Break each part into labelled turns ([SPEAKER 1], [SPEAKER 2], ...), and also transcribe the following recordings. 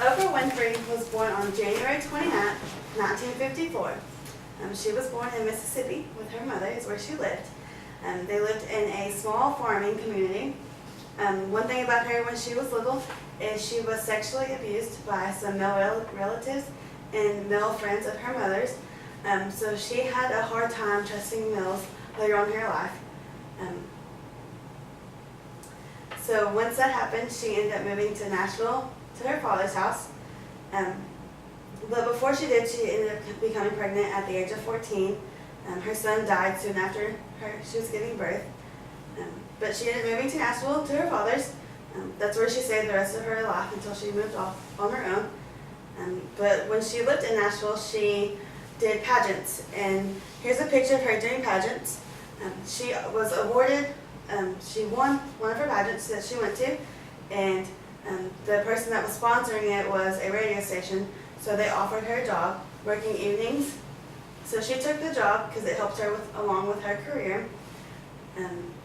[SPEAKER 1] Oprah Winfrey was born on January 29th, 1954. She was born in Mississippi with her mother, is where she lived. They lived in a small farming community. One thing about her when she was little is she was sexually abused by some male relatives and male friends of her mother's. So she had a hard time trusting males later on in her life. So once that happened, she ended up moving to Nashville to her father's house. But before she did, she ended up becoming pregnant at the age of 14. Her son died soon after she was giving birth. But she ended up moving to Nashville to her father's. That's where she stayed the rest of her life until she moved off on her own. But when she lived in Nashville, she did pageants. And here's a picture of her doing pageants. She was awarded, she won one of her pageants that she went to. And the person that was sponsoring it was a radio station. So they offered her a job working evenings. So she took the job because it helped her along with her career.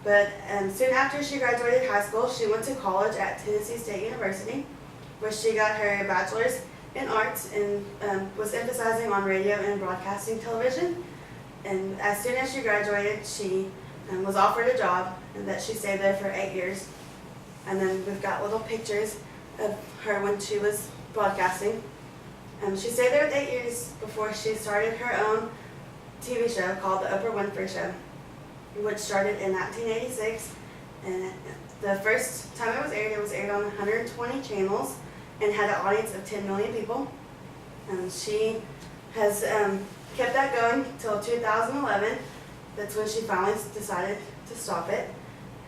[SPEAKER 1] But soon after she graduated high school, she went to college at Tennessee State University, where she got her bachelor's in arts and was emphasizing on radio and broadcasting television. And as soon as she graduated, she was offered a job, and that she stayed there for 8 years. And then we've got little pictures of her when she was broadcasting. She stayed there 8 years before she started her own TV show called The Oprah Winfrey Show, which started in 1986. And the first time it was aired on 120 channels and had an audience of 10 million people. She has kept that going till 2011. That's when she finally decided to stop it.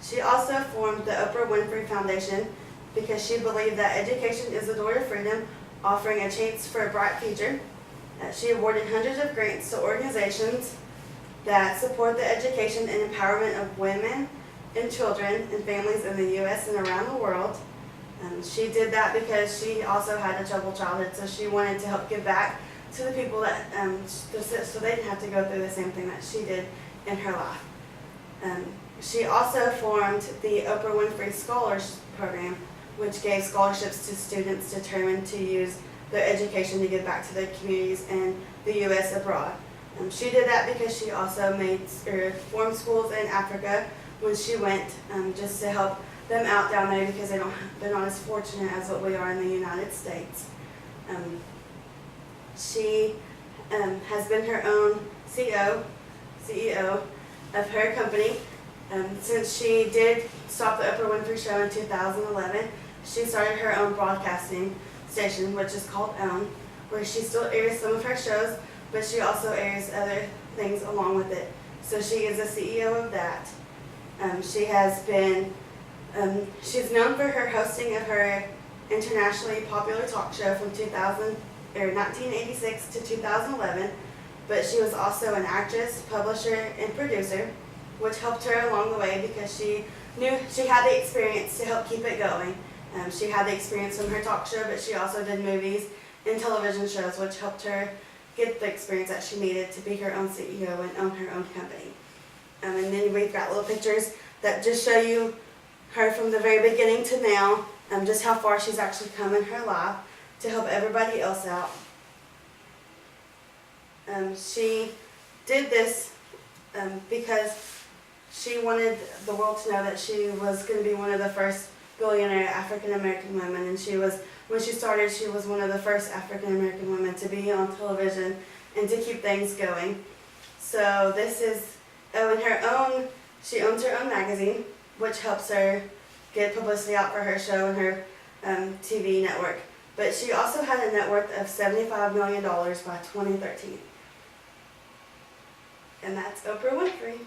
[SPEAKER 1] She also formed the Oprah Winfrey Foundation because she believed that education is the door to freedom, offering a chance for a bright future. She awarded hundreds of grants to organizations that support the education and empowerment of women and children and families in the U.S. and around the world. She did that because she also had a troubled childhood, so she wanted to help give back to the people that, so they didn't have to go through the same thing that she did in her life. She also formed the Oprah Winfrey Scholars Program, which gave scholarships to students determined to use their education to give back to their communities in the U.S. abroad. She did that because she also formed schools in Africa when she went, just to help them out down there because they're not as fortunate as what we are in the United States. She has been her own CEO of her company. Since she did stop the Oprah Winfrey Show in 2011, she started her own broadcasting station, which is called OWN, where she still airs some of her shows, but she also airs other things along with it. So she is the CEO of that. She's known for her hosting of her internationally popular talk show from 1986 to 2011, but she was also an actress, publisher, and producer, which helped her along the way because she knew she had the experience to help keep it going. She had the experience from her talk show, but she also did movies and television shows, which helped her get the experience that she needed to be her own CEO and own her own company. And then we've got little pictures that just show you her from the very beginning to now, just how far she's actually come in her life to help everybody else out. She did this because she wanted the world to know that she was going to be one of the first billionaire African American women, and when she started, she was one of the first African American women to be on television and to keep things going. So this is, she owns her own magazine, which helps her get publicity out for her show and her TV network. But she also had a net worth of $75 million by 2013. And that's Oprah Winfrey.